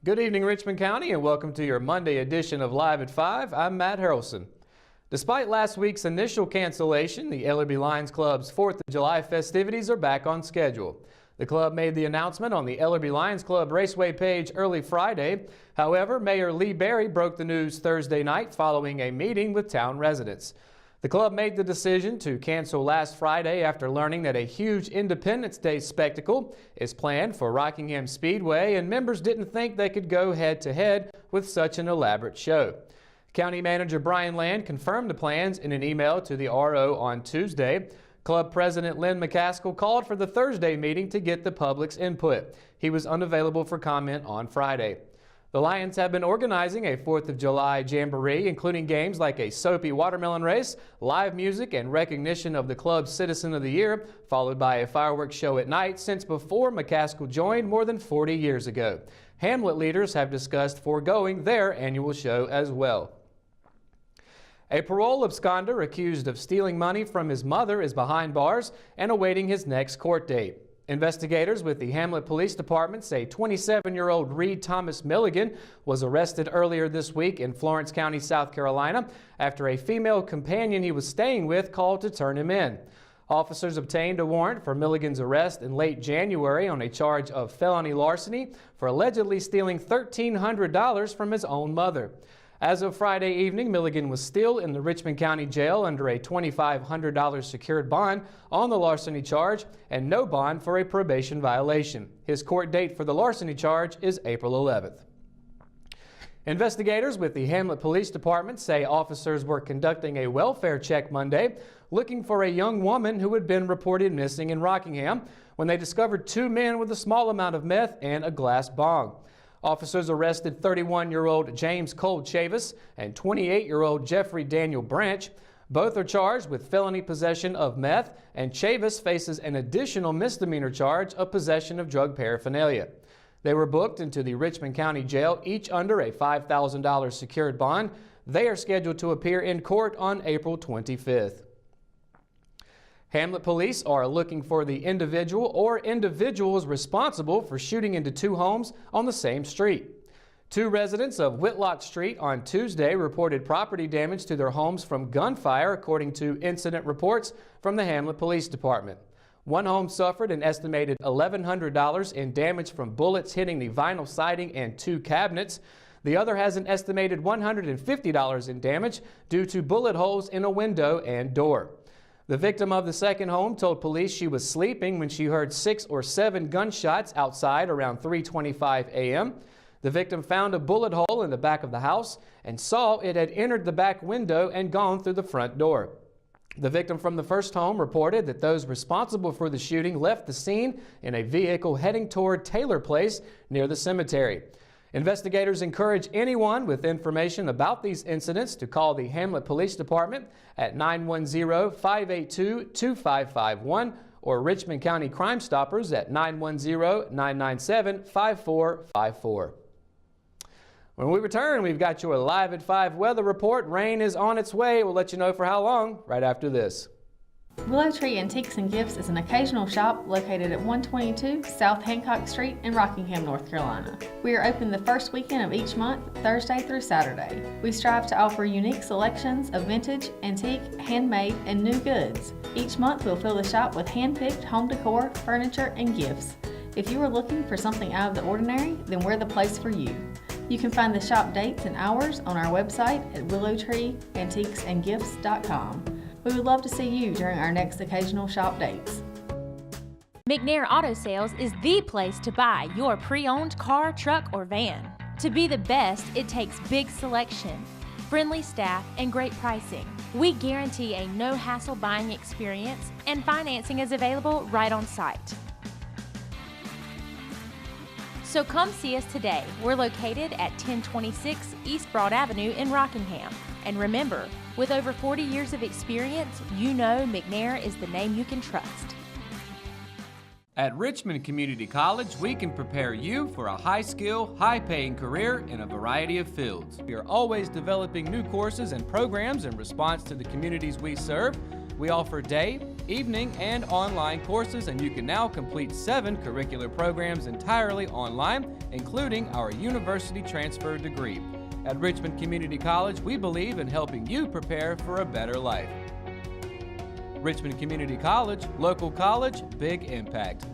Good evening, Richmond County, and welcome to your Monday edition of Live at 5. I'm Matt Harrelson. Despite last week's initial cancellation, the Ellerbe Lions Club's 4th of July festivities are back on schedule. The club made the announcement on the Ellerbe Lions Club Raceway page early Friday. However, Mayor Lee Berry broke the news Thursday night following a meeting with town residents. The club made the decision to cancel last Friday after learning that a huge Independence Day spectacle is planned for Rockingham Speedway, and members didn't think they could go head-to-head with such an elaborate show. County Manager Brian Land confirmed the plans in an email to the RO on Tuesday. Club President Lynn McCaskill called for the Thursday meeting to get the public's input. He was unavailable for comment on Friday. The Lions have been organizing a 4th of July jamboree, including games like a soapy watermelon race, live music, and recognition of the club's Citizen of the Year, followed by a fireworks show at night since before McCaskill joined more than 40 years ago. Hamlet leaders have discussed foregoing their annual show as well. A parole absconder accused of stealing money from his mother is behind bars and awaiting his next court date. Investigators with the Hamlet Police Department say 27-year-old Reed Thomas Milligan was arrested earlier this week in Florence County, South Carolina, after a female companion he was staying with called to turn him in. Officers obtained a warrant for Milligan's arrest in late January on a charge of felony larceny for allegedly stealing $1,300 from his own mother. As of Friday evening, Milligan was still in the Richmond County Jail under a $2,500 secured bond on the larceny charge and no bond for a probation violation. His court date for the larceny charge is April 11th. Investigators with the Hamlet Police Department say officers were conducting a welfare check Monday looking for a young woman who had been reported missing in Rockingham when they discovered 2 men with a small amount of meth and a glass bong. Officers arrested 31-year-old James Cole Chavis and 28-year-old Jeffrey Daniel Branch. Both are charged with felony possession of meth, and Chavis faces an additional misdemeanor charge of possession of drug paraphernalia. They were booked into the Richmond County Jail, each under a $5,000 secured bond. They are scheduled to appear in court on April 25th. Hamlet police are looking for the individual or individuals responsible for shooting into 2 homes on the same street. 2 residents of Whitlock Street on Tuesday reported property damage to their homes from gunfire, according to incident reports from the Hamlet Police Department. One home suffered an estimated $1,100 in damage from bullets hitting the vinyl siding and 2 cabinets. The other has an estimated $150 in damage due to bullet holes in a window and door. The victim of the second home told police she was sleeping when she heard 6 or 7 gunshots outside around 3:25 a.m. The victim found a bullet hole in the back of the house and saw it had entered the back window and gone through the front door. The victim from the first home reported that those responsible for the shooting left the scene in a vehicle heading toward Taylor Place near the cemetery. Investigators encourage anyone with information about these incidents to call the Hamlet Police Department at 910-582-2551 or Richmond County Crime Stoppers at 910-997-5454. When we return, we've got your Live at 5 weather report. Rain is on its way. We'll let you know for how long right after this. Willow Tree Antiques and Gifts is an occasional shop located at 122 South Hancock Street in Rockingham, North Carolina. We are open the first weekend of each month, Thursday through Saturday. We strive to offer unique selections of vintage, antique, handmade, and new goods. Each month we'll fill the shop with hand-picked home decor, furniture, and gifts. If you are looking for something out of the ordinary, then we're the place for you. You can find the shop dates and hours on our website at willowtreeantiquesandgifts.com. We would love to see you during our next occasional shop dates. McNair Auto Sales is the place to buy your pre-owned car, truck, or van. To be the best, it takes big selection, friendly staff, and great pricing. We guarantee a no-hassle buying experience, and financing is available right on site. So come see us today. We're located at 1026 East Broad Avenue in Rockingham. And remember, with over 40 years of experience, you know McNair is the name you can trust. At Richmond Community College, we can prepare you for a high-skill, high-paying career in a variety of fields. We are always developing new courses and programs in response to the communities we serve. We offer day, evening, and online courses, and you can now complete 7 curricular programs entirely online, including our university transfer degree. At Richmond Community College, we believe in helping you prepare for a better life. Richmond Community College, local college, big impact.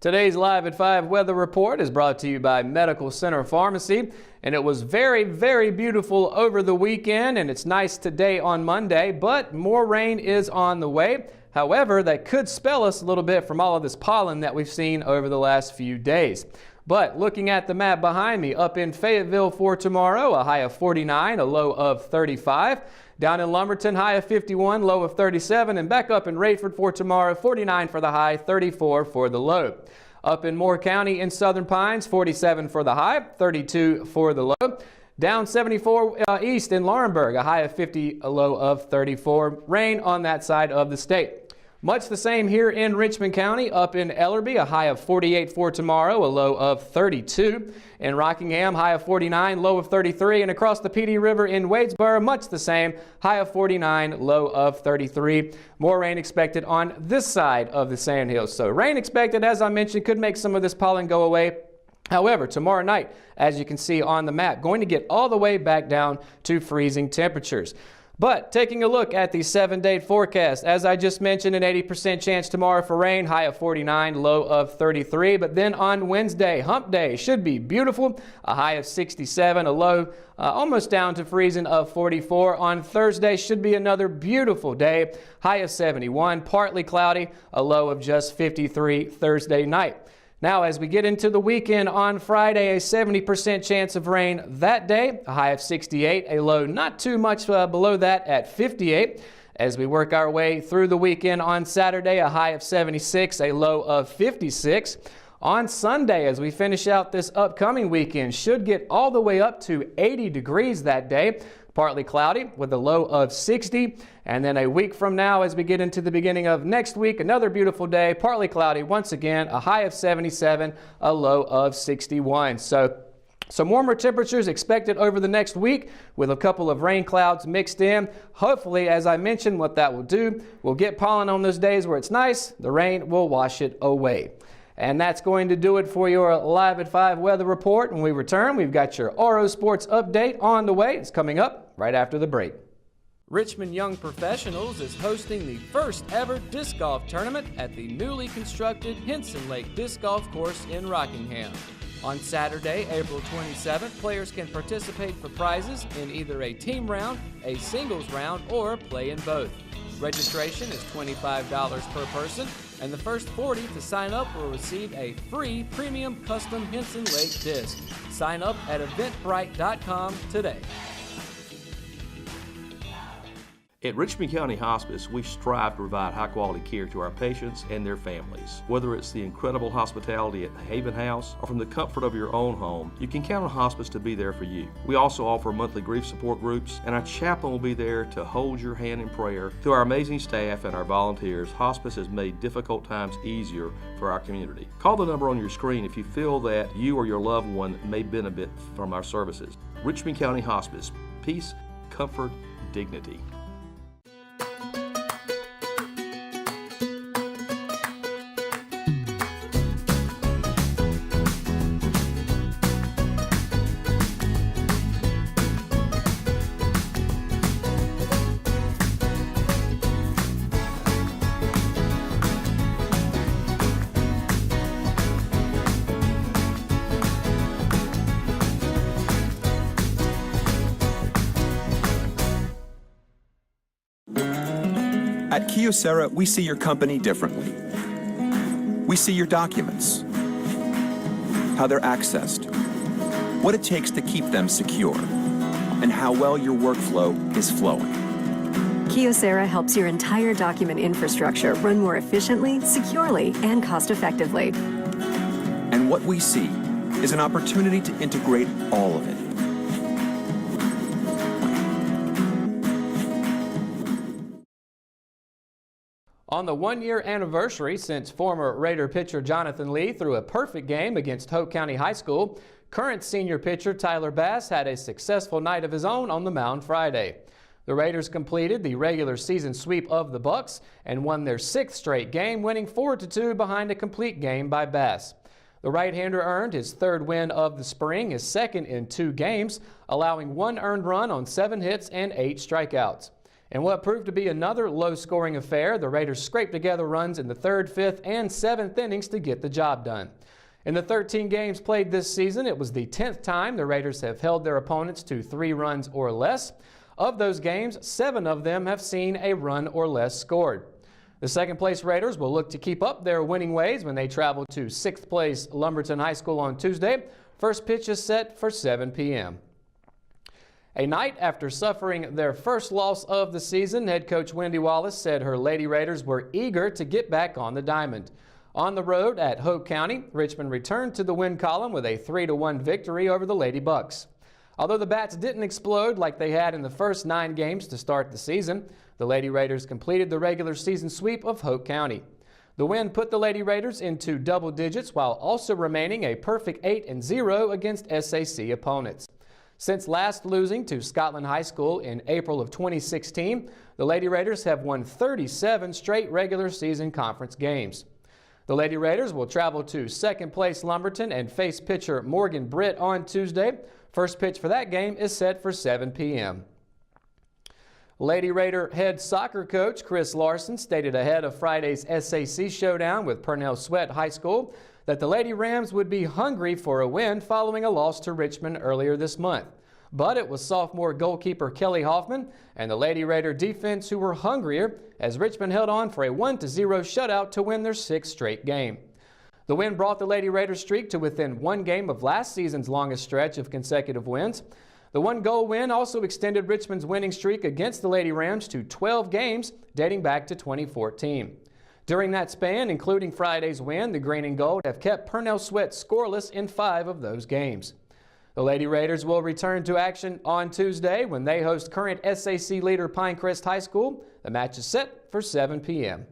Today's Live at 5 weather report is brought to you by Medical Center Pharmacy, and it was very, very beautiful over the weekend, and it's nice today on Monday, but more rain is on the way. However, that could spell us a little bit from all of this pollen that we've seen over the last few days. But looking at the map behind me, up in Fayetteville for tomorrow, a high of 49, a low of 35. Down in Lumberton, high of 51, low of 37, and back up in Rayford for tomorrow, 49 for the high, 34 for the low. Up in Moore County in Southern Pines, 47 for the high, 32 for the low. Down 74 east in Laurinburg, a high of 50, a low of 34. Rain on that side of the state. Much the same here in Richmond County. Up in Ellerby, a high of 48 for tomorrow, a low of 32. In Rockingham, high of 49, low of 33. And across the PD River in Wadesboro, much the same, high of 49, low of 33. More rain expected on this side of the Sandhills. So rain expected, as I mentioned, could make some of this pollen go away. However, tomorrow night, as you can see on the map, going to get all the way back down to freezing temperatures. But taking a look at the 7-day forecast, as I just mentioned, an 80% chance tomorrow for rain, high of 49, low of 33. But then on Wednesday, hump day, should be beautiful, a high of 67, a low almost down to freezing of 44. On Thursday, should be another beautiful day, high of 71, partly cloudy, a low of just 53 Thursday night. Now, as we get into the weekend on Friday, a 70% chance of rain that day, a high of 68, a low not too much below that at 58. As we work our way through the weekend on Saturday, a high of 76, a low of 56. On Sunday, as we finish out this upcoming weekend, should get all the way up to 80 degrees that day. Partly cloudy with a low of 60. And then a week from now, as we get into the beginning of next week, another beautiful day, partly cloudy once again, a high of 77, a low of 61. So some warmer temperatures expected over the next week with a couple of rain clouds mixed in. Hopefully, as I mentioned, what that will do, we'll get pollen on those days where it's nice. The rain will wash it away. And that's going to do it for your Live at 5 weather report. When we return, we've got your Oro Sports update on the way. It's coming up right after the break. Richmond Young Professionals is hosting the first ever disc golf tournament at the newly constructed Henson Lake Disc Golf Course in Rockingham. On Saturday, April 27th, players can participate for prizes in either a team round, a singles round, or play in both. Registration is $25 per person, and the first 40 to sign up will receive a free premium custom Henson Lake disc. Sign up at eventbrite.com today. At Richmond County Hospice, we strive to provide high-quality care to our patients and their families. Whether it's the incredible hospitality at Haven House or from the comfort of your own home, you can count on hospice to be there for you. We also offer monthly grief support groups, and our chaplain will be there to hold your hand in prayer. Through our amazing staff and our volunteers, hospice has made difficult times easier for our community. Call the number on your screen if you feel that you or your loved one may benefit from our services. Richmond County Hospice. Peace, comfort, dignity. At Kyocera, we see your company differently. We see your documents, how they're accessed, what it takes to keep them secure, and how well your workflow is flowing. Kyocera helps your entire document infrastructure run more efficiently, securely, and cost-effectively. And what we see is an opportunity to integrate all of it. On the one-year anniversary since former Raider pitcher Jonathan Lee threw a perfect game against Hope County High School, current senior pitcher Tyler Bass had a successful night of his own on the mound Friday. The Raiders completed the regular season sweep of the Bucks and won their 6th straight game, winning 4-2 behind a complete game by Bass. The right-hander earned his 3rd win of the spring, his 2nd in 2 games, allowing 1 earned run on 7 hits and 8 strikeouts. In what proved to be another low-scoring affair, the Raiders scraped together runs in the 3rd, 5th, and 7th innings to get the job done. In the 13 games played this season, it was the 10th time the Raiders have held their opponents to 3 runs or less. Of those games, 7 of them have seen a run or less scored. The second-place Raiders will look to keep up their winning ways when they travel to 6th-place Lumberton High School on Tuesday. First pitch is set for 7 p.m. A night after suffering their first loss of the season, head coach Wendy Wallace said her Lady Raiders were eager to get back on the diamond. On the road at Hope County, Richmond returned to the win column with a 3-1 victory over the Lady Bucks. Although the Bats didn't explode like they had in the first 9 games to start the season, the Lady Raiders completed the regular season sweep of Hope County. The win put the Lady Raiders into double digits while also remaining a perfect 8-0 against SAC opponents. Since last losing to Scotland High School in April of 2016, the Lady Raiders have won 37 straight regular season conference games. The Lady Raiders will travel to 2nd-place Lumberton and face pitcher Morgan Britt on Tuesday. First pitch for that game is set for 7 p.m. Lady Raider head soccer coach Chris Larson stated ahead of Friday's SAC showdown with Purnell Sweat High School that the Lady Rams would be hungry for a win following a loss to Richmond earlier this month. But it was sophomore goalkeeper Kelly Hoffman and the Lady Raider defense who were hungrier as Richmond held on for a 1-0 shutout to win their 6th straight game. The win brought the Lady Raiders streak to within 1 game of last season's longest stretch of consecutive wins. The 1-goal win also extended Richmond's winning streak against the Lady Rams to 12 games dating back to 2014. During that span, including Friday's win, the Green and Gold have kept Purnell Sweat scoreless in 5 of those games. The Lady Raiders will return to action on Tuesday when they host current SAC leader Pinecrest High School. The match is set for 7 p.m.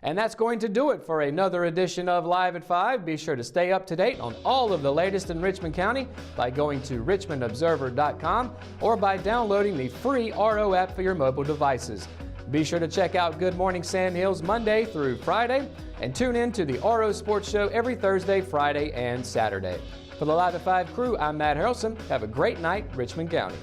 And that's going to do it for another edition of Live at 5. Be sure to stay up to date on all of the latest in Richmond County by going to richmondobserver.com or by downloading the free RO app for your mobile devices. Be sure to check out Good Morning Sand Hills Monday through Friday and tune in to the RO Sports Show every Thursday, Friday, and Saturday. For the Live at 5 crew, I'm Matt Harrelson. Have a great night, Richmond County.